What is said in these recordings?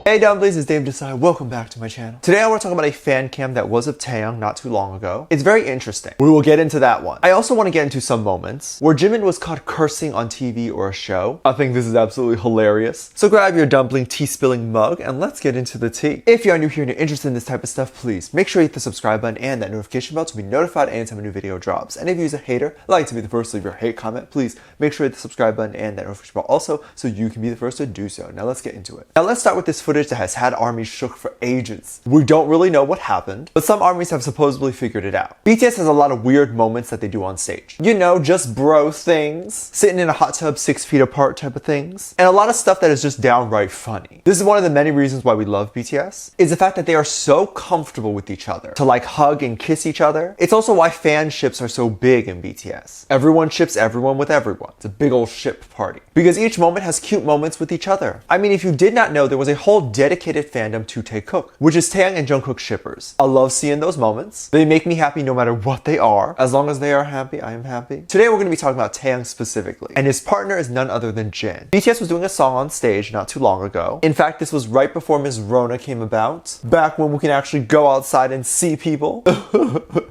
Hey dumplings, it's Dave Desai. Welcome back to my channel. Today I want to talk about a fan cam that was of Taehyung not too long ago. It's very interesting. We will get into that one. I also want to get into some moments where Jimin was caught cursing on TV or a show. I think this is absolutely hilarious. So grab your dumpling tea spilling mug and let's get into the tea. If you are new here and you're interested in this type of stuff, please make sure you hit the subscribe button and that notification bell to be notified anytime a new video drops. And if you're a hater, like to be the first to leave your hate comment, please make sure you hit the subscribe button and that notification bell also so you can be the first to do so. Now let's get into it. Now let's start with this footage that has had armies shook for ages. We don't really know what happened, but some armies have supposedly figured it out. BTS has a lot of weird moments that they do on stage. You know, just bro things, sitting in a hot tub 6 feet apart type of things, and a lot of stuff that is just downright funny. This is one of the many reasons why we love BTS, is the fact that they are so comfortable with each other to like hug and kiss each other. It's also why fan ships are so big in BTS. Everyone ships everyone with everyone. It's a big old ship party. Because each moment has cute moments with each other. I mean, if you did not know, there was a whole dedicated fandom to Taehyung, which is Taehyung and Jungkook shippers. I love seeing those moments. They make me happy no matter what they are. As long as they are happy, I am happy. Today we're going to be talking about Taehyung specifically, and his partner is none other than Jin. BTS was doing a song on stage not too long ago. In fact, this was right before Ms. Rona came about, back when we can actually go outside and see people.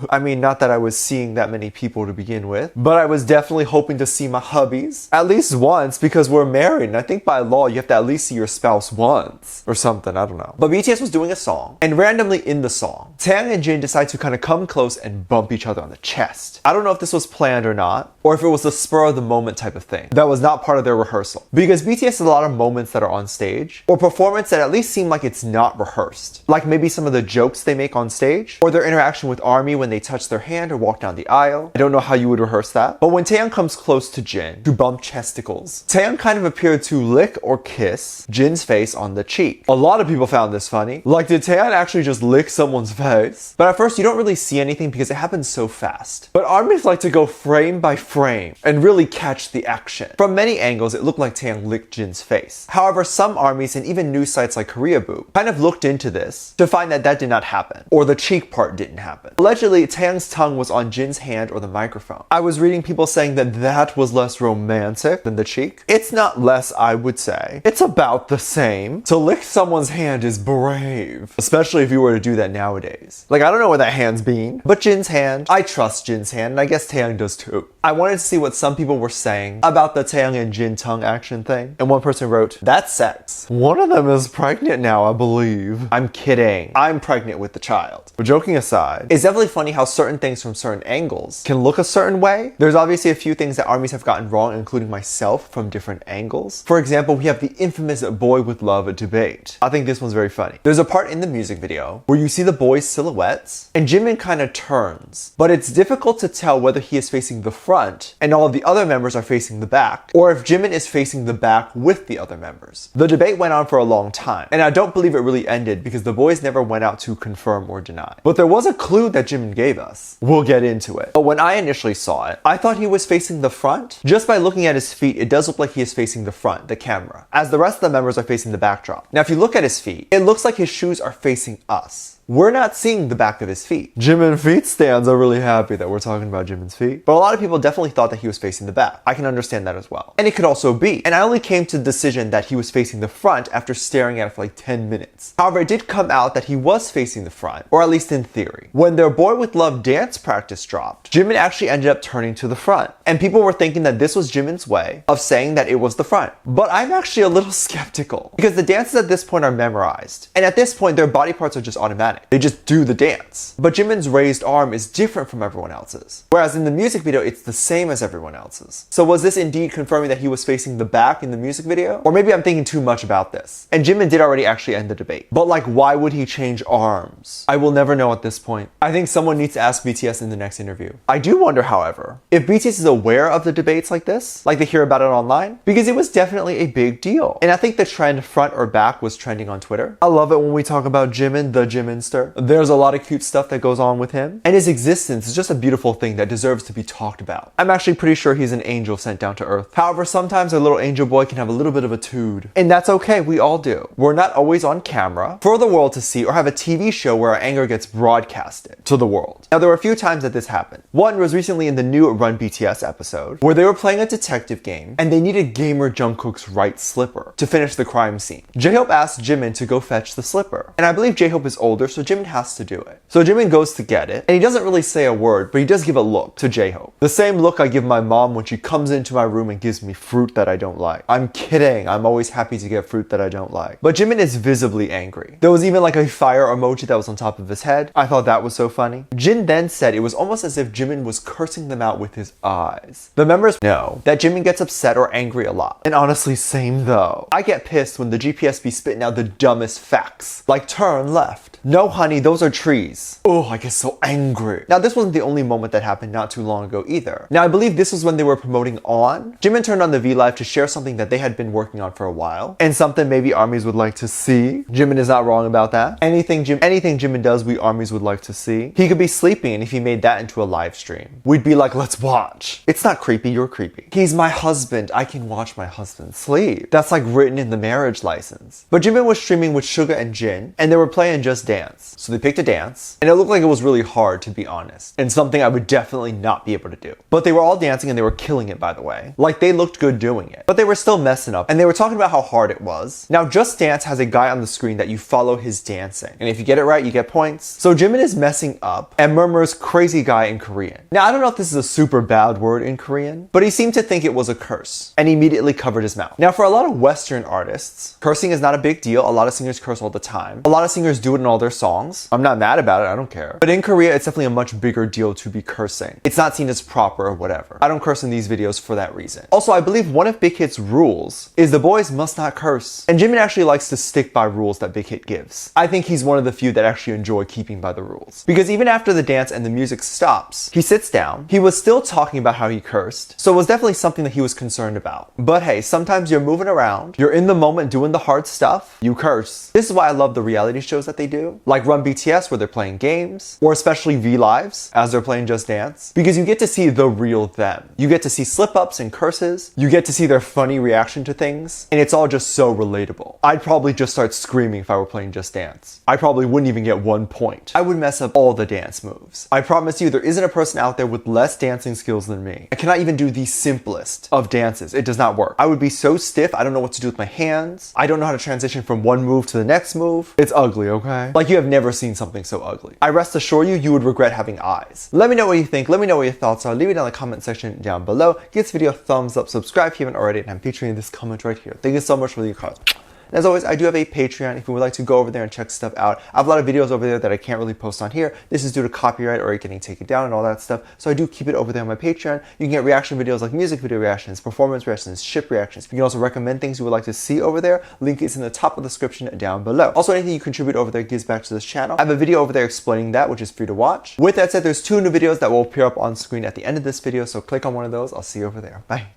I mean, not that I was seeing that many people to begin with, but I was definitely hoping to see my hubbies at least once because we're married, and I think by law you have to at least see your spouse once or something, I don't know. But BTS was doing a song, and randomly in the song, Taehyung and Jin decide to kind of come close and bump each other on the chest. I don't know if this was planned or not, or if it was the spur of the moment type of thing. That was not part of their rehearsal. Because BTS has a lot of moments that are on stage, or performance that at least seem like it's not rehearsed. Like maybe some of the jokes they make on stage, or their interaction with ARMY when they touch their hand or walk down the aisle. I don't know how you would rehearse that. But when Taehyung comes close to Jin to bump chesticles, Taehyung kind of appeared to lick or kiss Jin's face on the cheek. A lot of people found this funny. Like, did Taehyung actually just lick someone's face? But at first you don't really see anything because it happens so fast. But armies like to go frame by frame and really catch the action. From many angles it looked like Taehyung licked Jin's face. However, some armies and even news sites like KoreaBoo kind of looked into this to find that that did not happen, or the cheek part didn't happen. Allegedly, Taehyung's tongue was on Jin's hand or the microphone. I was reading people saying that that was less romantic than the cheek. It's not less, I would say. It's about the same. To lick someone's hand is brave, especially if you were to do that nowadays. Like, I don't know where that hand's been, but Jin's hand, I trust Jin's hand, and I guess Taehyung does too. I wanted to see what some people were saying about the Taehyung and Jin tongue action thing, and one person wrote, "That's sex. One of them is pregnant now, I believe." I'm kidding. I'm pregnant with the child. But joking aside, it's definitely funny how certain things from certain angles can look a certain way. There's obviously a few things that armies have gotten wrong, including myself, from different angles. For example, we have the infamous boy with love debate. I think this one's very funny. There's a part in the music video where you see the boys' silhouettes, and Jimin kind of turns, but it's difficult to tell whether he is facing the front and all of the other members are facing the back, or if Jimin is facing the back with the other members. The debate went on for a long time, and I don't believe it really ended because the boys never went out to confirm or deny. But there was a clue that Jimin gave us. We'll get into it. But when I initially saw it, I thought he was facing the front. Just by looking at his feet, it does look like he is facing the front, the camera, as the rest of the members are facing the backdrop. Now, if you look at his feet, it looks like his shoes are facing us. We're not seeing the back of his feet. Jimin feet stands are really happy that we're talking about Jimin's feet. But a lot of people definitely thought that he was facing the back. I can understand that as well. And it could also be. And I only came to the decision that he was facing the front after staring at it for like 10 minutes. However, it did come out that he was facing the front, or at least in theory. When their Boy With Love dance practice dropped, Jimin actually ended up turning to the front. And people were thinking that this was Jimin's way of saying that it was the front. But I'm actually a little skeptical because the dances at this point are memorized. And at this point, their body parts are just automatic. They just do the dance. But Jimin's raised arm is different from everyone else's. Whereas in the music video, it's the same as everyone else's. So was this indeed confirming that he was facing the back in the music video? Or maybe I'm thinking too much about this. And Jimin did already actually end the debate. But like, why would he change arms? I will never know at this point. I think someone needs to ask BTS in the next interview. I do wonder, however, if BTS is aware of the debates like this, like they hear about it online, because it was definitely a big deal. And I think the trend front or back was trending on Twitter. I love it when we talk about Jimin, the Jimin spinster. There's a lot of cute stuff that goes on with him, and his existence is just a beautiful thing that deserves to be talked about. I'm actually pretty sure he's an angel sent down to earth. However, sometimes a little angel boy can have a little bit of a tood, and that's okay, we all do. We're not always on camera for the world to see or have a TV show where our anger gets broadcasted to the world. Now, there were a few times that this happened. One was recently in the new Run BTS episode, where they were playing a detective game, and they needed gamer Jungkook's right slipper to finish the crime scene. J-Hope asked Jimin to go fetch the slipper, and I believe J-Hope is older, so Jimin has to do it. So Jimin goes to get it, and he doesn't really say a word, but he does give a look to J-Hope. The same look I give my mom when she comes into my room and gives me fruit that I don't like. I'm kidding, I'm always happy to get fruit that I don't like. But Jimin is visibly angry. There was even like a fire emoji that was on top of his head. I thought that was so funny. Jin then said it was almost as if Jimin was cursing them out with his eyes. The members know that Jimin gets upset or angry a lot. And honestly, same though. I get pissed when the GPS be spitting out the dumbest facts, like turn left. No honey, those are trees. Oh, I get so angry. Now this wasn't the only moment that happened not too long ago either. Now I believe this was when they were promoting On. Jimin turned on the V-Live to share something that they had been working on for a while, and something maybe ARMYs would like to see. Jimin is not wrong about that. Anything Jimin does, we ARMYs would like to see. He could be sleeping, and if he made that into a live stream, we'd be like, let's watch. It's not creepy, you're creepy. He's my husband, I can watch my husband sleep. That's like written in the marriage license. But Jimin was streaming with Suga and Jin, and they were playing Just Dance. So they picked a dance, and it looked like it was really hard, to be honest, and something I would definitely not be able to do. But they were all dancing, and they were killing it, by the way. Like, they looked good doing it. But they were still messing up, and they were talking about how hard it was. Now, Just Dance has a guy on the screen that you follow his dancing, and if you get it right, you get points. So Jimin is messing up and murmurs crazy guy in Korean. Now, I don't know if this is a super bad word in Korean, but he seemed to think it was a curse, and he immediately covered his mouth. Now, for a lot of Western artists, cursing is not a big deal. A lot of singers curse all the time. A lot of singers do it in all their songs. I'm not mad about it, I don't care. But in Korea, it's definitely a much bigger deal to be cursing. It's not seen as proper or whatever. I don't curse in these videos for that reason. Also, I believe one of Big Hit's rules is the boys must not curse. And Jimin actually likes to stick by rules that Big Hit gives. I think he's one of the few that actually enjoy keeping by the rules. Because even after the dance and the music stops, he sits down. He was still talking about how he cursed, so it was definitely something that he was concerned about. But hey, sometimes you're moving around, you're in the moment doing the hard stuff, you curse. This is why I love the reality shows that they do, like Run BTS where they're playing games, or especially V-Lives as they're playing Just Dance, because you get to see the real them. You get to see slip-ups and curses, you get to see their funny reaction to things, and it's all just so relatable. I'd probably just start screaming if I were playing Just Dance. I probably wouldn't even get 1 point. I would mess up all the dance moves. I promise you, there isn't a person out there with less dancing skills than me. I cannot even do the simplest of dances. It does not work. I would be so stiff, I don't know what to do with my hands. I don't know how to transition from one move to the next move. It's ugly, okay? Like, you have never seen something so ugly. I rest assure you, you would regret having eyes. Let me know what you think. Let me know what your thoughts are. Leave it down in the comment section down below. Give this video a thumbs up, subscribe if you haven't already, and I'm featuring this comment right here. Thank you so much for your comments. And as always, I do have a Patreon if you would like to go over there and check stuff out. I have a lot of videos over there that I can't really post on here. This is due to copyright or it getting taken down and all that stuff. So I do keep it over there on my Patreon. You can get reaction videos like music video reactions, performance reactions, ship reactions. You can also recommend things you would like to see over there. Link is in the top of the description down below. Also, anything you contribute over there gives back to this channel. I have a video over there explaining that, which is free to watch. With that said, there's 2 new videos that will appear up on screen at the end of this video. So click on one of those. I'll see you over there. Bye.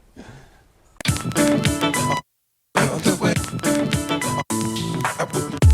I would